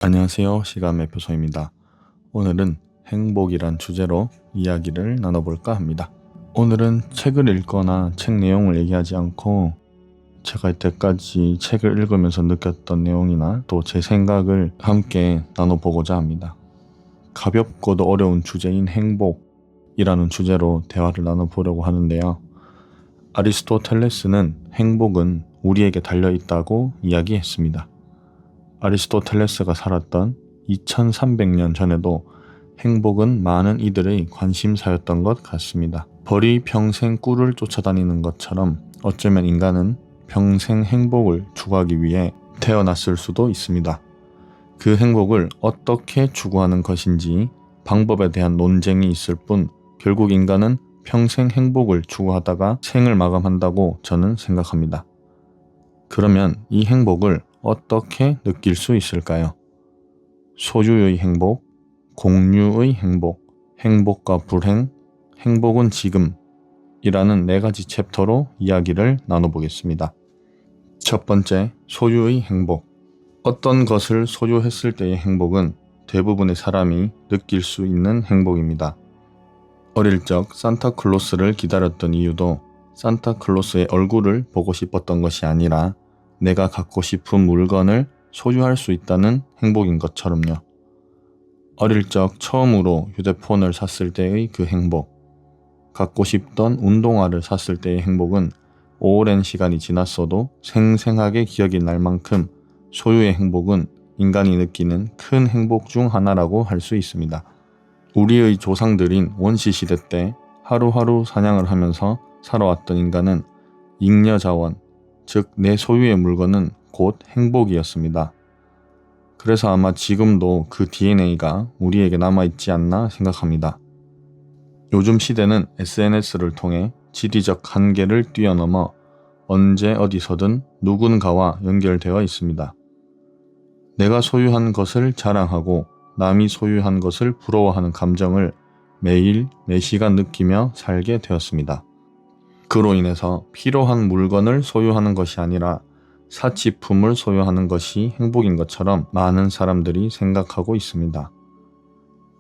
안녕하세요. 시간매표소입니다. 오늘은 행복이란 주제로 이야기를 나눠볼까 합니다. 오늘은 책을 읽거나 책 내용을 얘기하지 않고 제가 이때까지 책을 읽으면서 느꼈던 내용이나 또 제 생각을 함께 나눠보고자 합니다. 가볍고도 어려운 주제인 행복이라는 주제로 대화를 나눠보려고 하는데요. 아리스토텔레스는 행복은 우리에게 달려있다고 이야기했습니다. 아리스토텔레스가 살았던 2300년 전에도 행복은 많은 이들의 관심사였던 것 같습니다. 벌이 평생 꿀을 쫓아다니는 것처럼 어쩌면 인간은 평생 행복을 추구하기 위해 태어났을 수도 있습니다. 그 행복을 어떻게 추구하는 것인지 방법에 대한 논쟁이 있을 뿐 결국 인간은 평생 행복을 추구하다가 생을 마감한다고 저는 생각합니다. 그러면 이 행복을 어떻게 느낄 수 있을까요? 소유의 행복, 공유의 행복, 행복과 불행, 행복은 지금이라는 4가지 챕터로 이야기를 나눠보겠습니다. 첫 번째, 소유의 행복. 어떤 것을 소유했을 때의 행복은 대부분의 사람이 느낄 수 있는 행복입니다. 어릴 적 산타클로스를 기다렸던 이유도 산타클로스의 얼굴을 보고 싶었던 것이 아니라 내가 갖고 싶은 물건을 소유할 수 있다는 행복인 것처럼요. 어릴 적 처음으로 휴대폰을 샀을 때의 그 행복, 갖고 싶던 운동화를 샀을 때의 행복은 오랜 시간이 지났어도 생생하게 기억이 날 만큼 소유의 행복은 인간이 느끼는 큰 행복 중 하나라고 할 수 있습니다. 우리의 조상들인 원시시대 때 하루하루 사냥을 하면서 살아왔던 인간은 잉여자원, 즉 내 소유의 물건은 곧 행복이었습니다. 그래서 아마 지금도 그 DNA가 우리에게 남아있지 않나 생각합니다. 요즘 시대는 SNS를 통해 지리적 한계를 뛰어넘어 언제 어디서든 누군가와 연결되어 있습니다. 내가 소유한 것을 자랑하고 남이 소유한 것을 부러워하는 감정을 매일 매시간 느끼며 살게 되었습니다. 그로 인해서 필요한 물건을 소유하는 것이 아니라 사치품을 소유하는 것이 행복인 것처럼 많은 사람들이 생각하고 있습니다.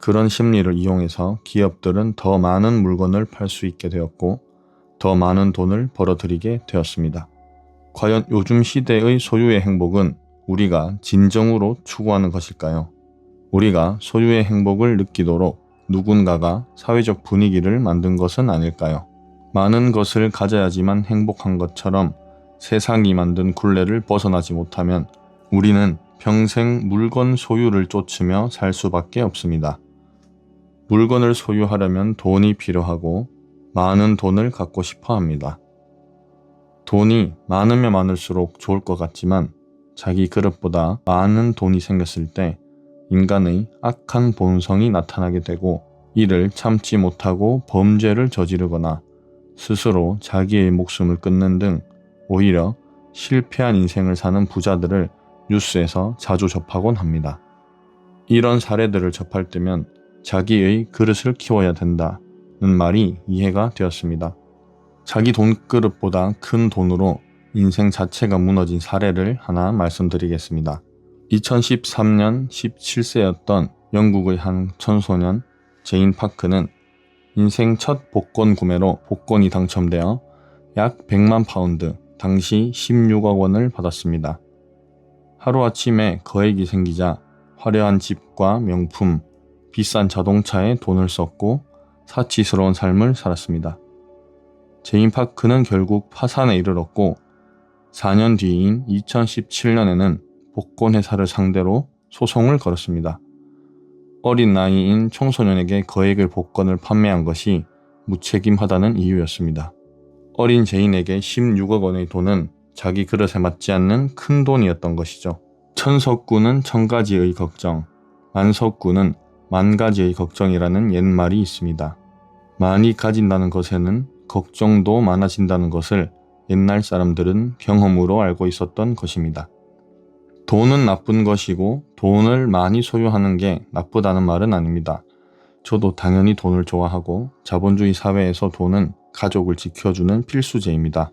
그런 심리를 이용해서 기업들은 더 많은 물건을 팔 수 있게 되었고 더 많은 돈을 벌어들이게 되었습니다. 과연 요즘 시대의 소유의 행복은 우리가 진정으로 추구하는 것일까요? 우리가 소유의 행복을 느끼도록 누군가가 사회적 분위기를 만든 것은 아닐까요? 많은 것을 가져야지만 행복한 것처럼 세상이 만든 굴레를 벗어나지 못하면 우리는 평생 물건 소유를 쫓으며 살 수밖에 없습니다. 물건을 소유하려면 돈이 필요하고 많은 돈을 갖고 싶어 합니다. 돈이 많으면 많을수록 좋을 것 같지만 자기 그릇보다 많은 돈이 생겼을 때 인간의 악한 본성이 나타나게 되고 이를 참지 못하고 범죄를 저지르거나 스스로 자기의 목숨을 끊는 등 오히려 실패한 인생을 사는 부자들을 뉴스에서 자주 접하곤 합니다. 이런 사례들을 접할 때면 자기의 그릇을 키워야 된다는 말이 이해가 되었습니다. 자기 돈그릇보다 큰 돈으로 인생 자체가 무너진 사례를 하나 말씀드리겠습니다. 2013년 17세였던 영국의 한 청소년 제인 파크는 인생 첫 복권 구매로 복권이 당첨되어 약 100만 파운드, 당시 16억 원을 받았습니다. 하루아침에 거액이 생기자 화려한 집과 명품, 비싼 자동차에 돈을 썼고 사치스러운 삶을 살았습니다. 제인 파크는 결국 파산에 이르렀고 4년 뒤인 2017년에는 복권 회사를 상대로 소송을 걸었습니다. 어린 나이인 청소년에게 거액의 복권을 판매한 것이 무책임하다는 이유였습니다. 어린 제인에게 16억 원의 돈은 자기 그릇에 맞지 않는 큰 돈이었던 것이죠. 천석구는 천가지의 걱정, 만석구는 만가지의 걱정이라는 옛말이 있습니다. 많이 가진다는 것에는 걱정도 많아진다는 것을 옛날 사람들은 경험으로 알고 있었던 것입니다. 돈은 나쁜 것이고 돈을 많이 소유하는 게 나쁘다는 말은 아닙니다. 저도 당연히 돈을 좋아하고 자본주의 사회에서 돈은 가족을 지켜주는 필수제입니다.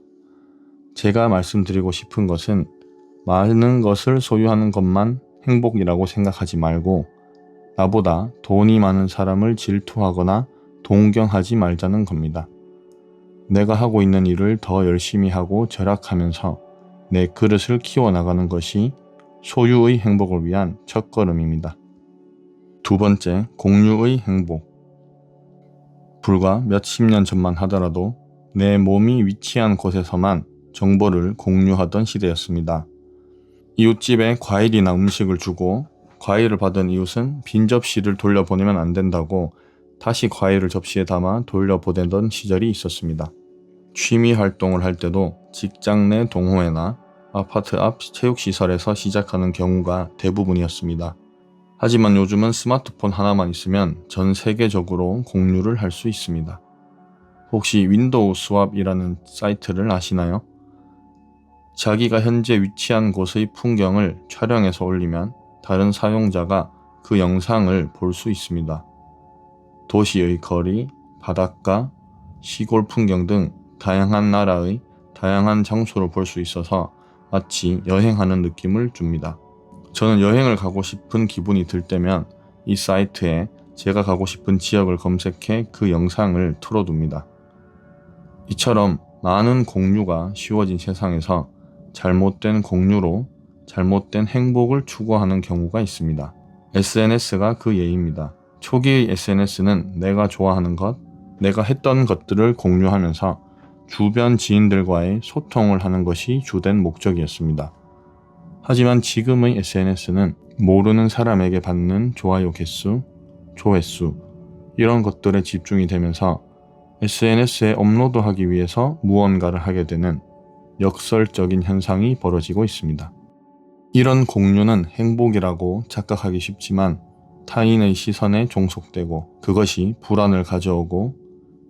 제가 말씀드리고 싶은 것은 많은 것을 소유하는 것만 행복이라고 생각하지 말고 나보다 돈이 많은 사람을 질투하거나 동경하지 말자는 겁니다. 내가 하고 있는 일을 더 열심히 하고 절약하면서 내 그릇을 키워나가는 것이 소유의 행복을 위한 첫걸음입니다. 두 번째, 공유의 행복. 불과 몇십 년 전만 하더라도 내 몸이 위치한 곳에서만 정보를 공유하던 시대였습니다. 이웃집에 과일이나 음식을 주고 과일을 받은 이웃은 빈 접시를 돌려보내면 안 된다고 다시 과일을 접시에 담아 돌려보내던 시절이 있었습니다. 취미 활동을 할 때도 직장 내 동호회나 아파트 앞 체육시설에서 시작하는 경우가 대부분이었습니다. 하지만 요즘은 스마트폰 하나만 있으면 전 세계적으로 공유를 할 수 있습니다. 혹시 윈도우 스왑이라는 사이트를 아시나요? 자기가 현재 위치한 곳의 풍경을 촬영해서 올리면 다른 사용자가 그 영상을 볼 수 있습니다. 도시의 거리, 바닷가, 시골 풍경 등 다양한 나라의 다양한 장소를 볼 수 있어서 마치 여행하는 느낌을 줍니다. 저는 여행을 가고 싶은 기분이 들 때면 이 사이트에 제가 가고 싶은 지역을 검색해 그 영상을 틀어둡니다. 이처럼 많은 공유가 쉬워진 세상에서 잘못된 공유로 잘못된 행복을 추구하는 경우가 있습니다. SNS가 그 예입니다. 초기의 SNS는 내가 좋아하는 것, 내가 했던 것들을 공유하면서 주변 지인들과의 소통을 하는 것이 주된 목적이었습니다. 하지만 지금의 SNS는 모르는 사람에게 받는 좋아요 개수, 조회수 이런 것들에 집중이 되면서 SNS에 업로드하기 위해서 무언가를 하게 되는 역설적인 현상이 벌어지고 있습니다. 이런 공유는 행복이라고 착각하기 쉽지만 타인의 시선에 종속되고 그것이 불안을 가져오고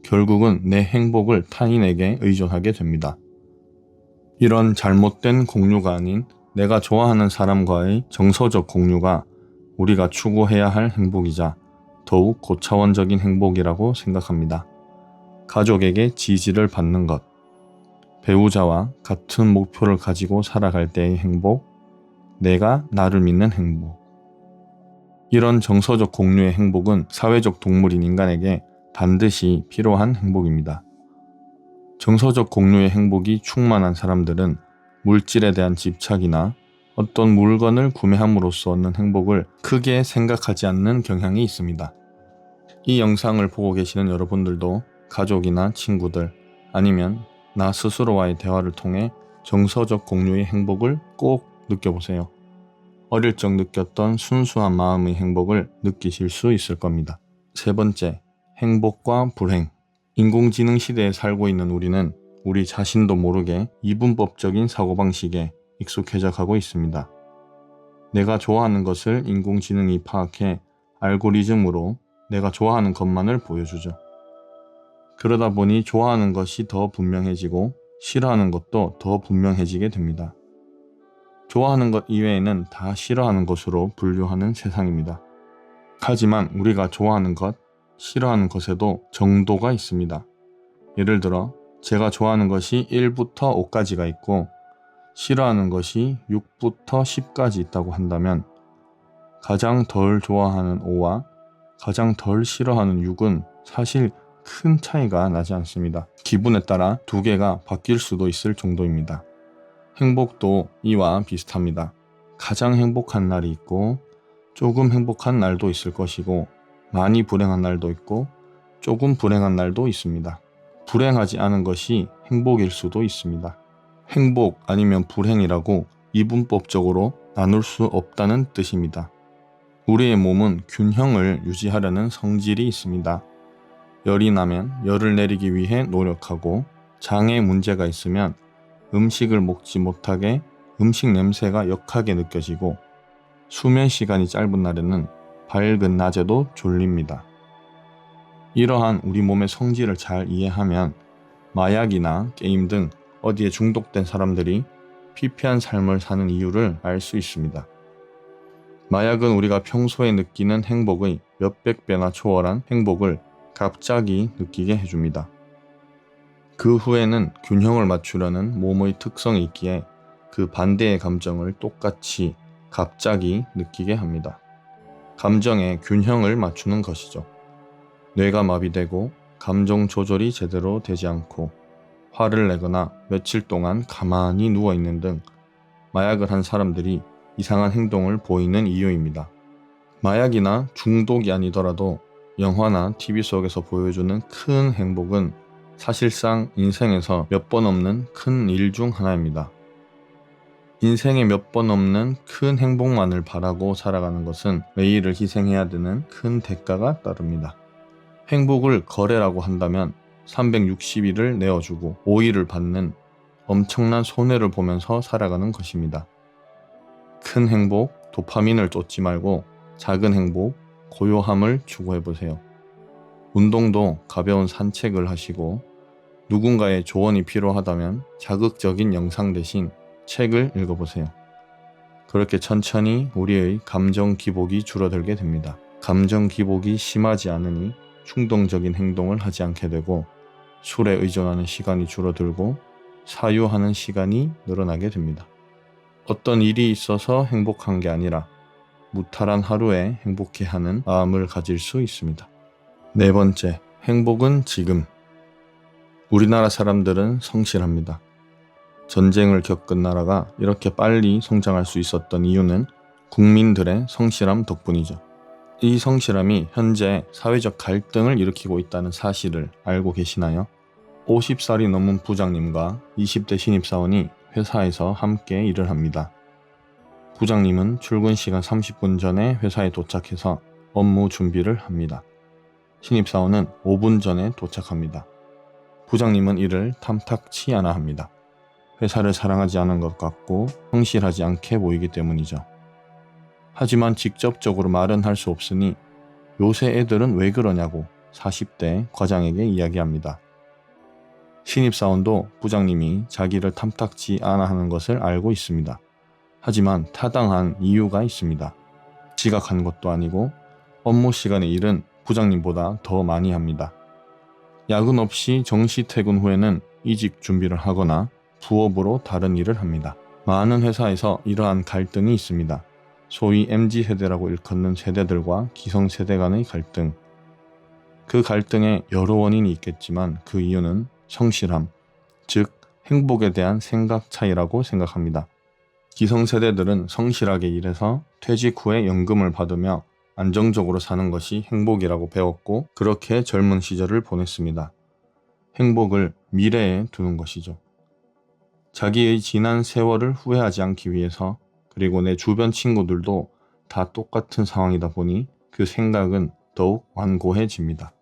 결국은 내 행복을 타인에게 의존하게 됩니다. 이런 잘못된 공유가 아닌 내가 좋아하는 사람과의 정서적 공유가 우리가 추구해야 할 행복이자 더욱 고차원적인 행복이라고 생각합니다. 가족에게 지지를 받는 것, 배우자와 같은 목표를 가지고 살아갈 때의 행복, 내가 나를 믿는 행복. 이런 정서적 공유의 행복은 사회적 동물인 인간에게 반드시 필요한 행복입니다. 정서적 공유의 행복이 충만한 사람들은 물질에 대한 집착이나 어떤 물건을 구매함으로써 얻는 행복을 크게 생각하지 않는 경향이 있습니다. 이 영상을 보고 계시는 여러분들도 가족이나 친구들 아니면 나 스스로와의 대화를 통해 정서적 공유의 행복을 꼭 느껴보세요. 어릴 적 느꼈던 순수한 마음의 행복을 느끼실 수 있을 겁니다. 세 번째, 행복과 불행. 인공지능 시대에 살고 있는 우리는 우리 자신도 모르게 이분법적인 사고방식에 익숙해져 가고 있습니다. 내가 좋아하는 것을 인공지능이 파악해 알고리즘으로 내가 좋아하는 것만을 보여주죠. 그러다 보니 좋아하는 것이 더 분명해지고 싫어하는 것도 더 분명해지게 됩니다. 좋아하는 것 이외에는 다 싫어하는 것으로 분류하는 세상입니다. 하지만 우리가 좋아하는 것, 싫어하는 것에도 정도가 있습니다. 예를 들어 제가 좋아하는 것이 1부터 5까지가 있고 싫어하는 것이 6부터 10까지 있다고 한다면 가장 덜 좋아하는 5와 가장 덜 싫어하는 6은 사실 큰 차이가 나지 않습니다. 기분에 따라 두 개가 바뀔 수도 있을 정도입니다. 행복도 이와 비슷합니다. 가장 행복한 날이 있고 조금 행복한 날도 있을 것이고 많이 불행한 날도 있고 조금 불행한 날도 있습니다. 불행하지 않은 것이 행복일 수도 있습니다. 행복 아니면 불행이라고 이분법적으로 나눌 수 없다는 뜻입니다. 우리의 몸은 균형을 유지하려는 성질이 있습니다. 열이 나면 열을 내리기 위해 노력하고 장에 문제가 있으면 음식을 먹지 못하게 음식 냄새가 역하게 느껴지고 수면 시간이 짧은 날에는 밝은 낮에도 졸립니다. 이러한 우리 몸의 성질을 잘 이해하면 마약이나 게임 등 어디에 중독된 사람들이 피폐한 삶을 사는 이유를 알 수 있습니다. 마약은 우리가 평소에 느끼는 행복의 몇백 배나 초월한 행복을 갑자기 느끼게 해줍니다. 그 후에는 균형을 맞추려는 몸의 특성이 있기에 그 반대의 감정을 똑같이 갑자기 느끼게 합니다. 감정의 균형을 맞추는 것이죠. 뇌가 마비되고 감정 조절이 제대로 되지 않고 화를 내거나 며칠 동안 가만히 누워있는 등 마약을 한 사람들이 이상한 행동을 보이는 이유입니다. 마약이나 중독이 아니더라도 영화나 TV 속에서 보여주는 큰 행복은 사실상 인생에서 몇 번 없는 큰 일 중 하나입니다. 인생에 몇 번 없는 큰 행복만을 바라고 살아가는 것은 매일을 희생해야 되는 큰 대가가 따릅니다. 행복을 거래라고 한다면 360일을 내어주고 5일을 받는 엄청난 손해를 보면서 살아가는 것입니다. 큰 행복, 도파민을 쫓지 말고 작은 행복, 고요함을 추구해보세요. 운동도 가벼운 산책을 하시고 누군가의 조언이 필요하다면 자극적인 영상 대신 책을 읽어보세요. 그렇게 천천히 우리의 감정 기복이 줄어들게 됩니다. 감정 기복이 심하지 않으니 충동적인 행동을 하지 않게 되고 술에 의존하는 시간이 줄어들고 사유하는 시간이 늘어나게 됩니다. 어떤 일이 있어서 행복한 게 아니라 무탈한 하루에 행복해하는 마음을 가질 수 있습니다. 네 번째, 행복은 지금. 우리나라 사람들은 성실합니다. 전쟁을 겪은 나라가 이렇게 빨리 성장할 수 있었던 이유는 국민들의 성실함 덕분이죠. 이 성실함이 현재 사회적 갈등을 일으키고 있다는 사실을 알고 계시나요? 50살이 넘은 부장님과 20대 신입사원이 회사에서 함께 일을 합니다. 부장님은 출근 시간 30분 전에 회사에 도착해서 업무 준비를 합니다. 신입사원은 5분 전에 도착합니다. 부장님은 이를 탐탁치 않아 합니다. 회사를 사랑하지 않은 것 같고 성실하지 않게 보이기 때문이죠. 하지만 직접적으로 말은 할 수 없으니 요새 애들은 왜 그러냐고 40대 과장에게 이야기합니다. 신입사원도 부장님이 자기를 탐탁지 않아 하는 것을 알고 있습니다. 하지만 타당한 이유가 있습니다. 지각한 것도 아니고 업무 시간의 일은 부장님보다 더 많이 합니다. 야근 없이 정시 퇴근 후에는 이직 준비를 하거나 부업으로 다른 일을 합니다. 많은 회사에서 이러한 갈등이 있습니다. 소위 MZ세대라고 일컫는 세대들과 기성세대 간의 갈등. 그 갈등에 여러 원인이 있겠지만 그 이유는 성실함, 즉 행복에 대한 생각 차이라고 생각합니다. 기성세대들은 성실하게 일해서 퇴직 후에 연금을 받으며 안정적으로 사는 것이 행복이라고 배웠고 그렇게 젊은 시절을 보냈습니다. 행복을 미래에 두는 것이죠. 자기의 지난 세월을 후회하지 않기 위해서 그리고 내 주변 친구들도 다 똑같은 상황이다 보니 그 생각은 더욱 완고해집니다.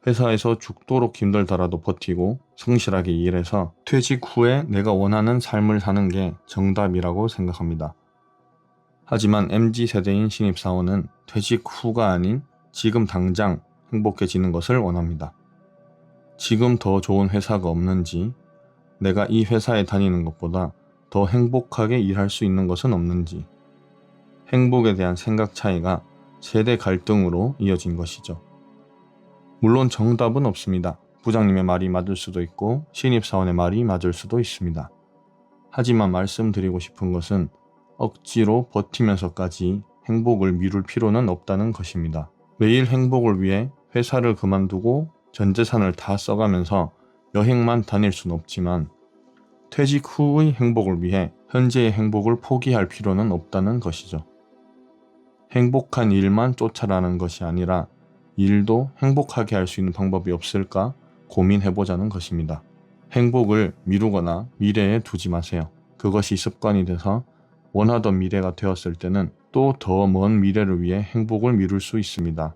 회사에서 죽도록 힘들더라도 버티고 성실하게 일해서 퇴직 후에 내가 원하는 삶을 사는 게 정답이라고 생각합니다. 하지만 MZ세대인 신입사원은 퇴직 후가 아닌 지금 당장 행복해지는 것을 원합니다. 지금 더 좋은 회사가 없는지, 내가 이 회사에 다니는 것보다 더 행복하게 일할 수 있는 것은 없는지, 행복에 대한 생각 차이가 세대 갈등으로 이어진 것이죠. 물론 정답은 없습니다. 부장님의 말이 맞을 수도 있고 신입사원의 말이 맞을 수도 있습니다. 하지만 말씀드리고 싶은 것은 억지로 버티면서까지 행복을 미룰 필요는 없다는 것입니다. 매일 행복을 위해 회사를 그만두고 전 재산을 다 써가면서 여행만 다닐 수는 없지만 퇴직 후의 행복을 위해 현재의 행복을 포기할 필요는 없다는 것이죠. 행복한 일만 쫓아라는 것이 아니라 일도 행복하게 할 수 있는 방법이 없을까 고민해보자는 것입니다. 행복을 미루거나 미래에 두지 마세요. 그것이 습관이 돼서 원하던 미래가 되었을 때는 또 더 먼 미래를 위해 행복을 미룰 수 있습니다.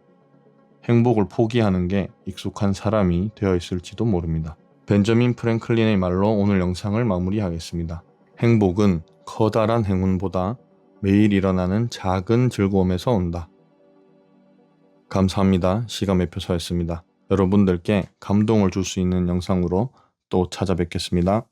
행복을 포기하는 게 익숙한 사람이 되어 있을지도 모릅니다. 벤저민 프랭클린의 말로 오늘 영상을 마무리하겠습니다. 행복은 커다란 행운보다 매일 일어나는 작은 즐거움에서 온다. 감사합니다. 시간매표소였습니다. 여러분들께 감동을 줄 수 있는 영상으로 또 찾아뵙겠습니다.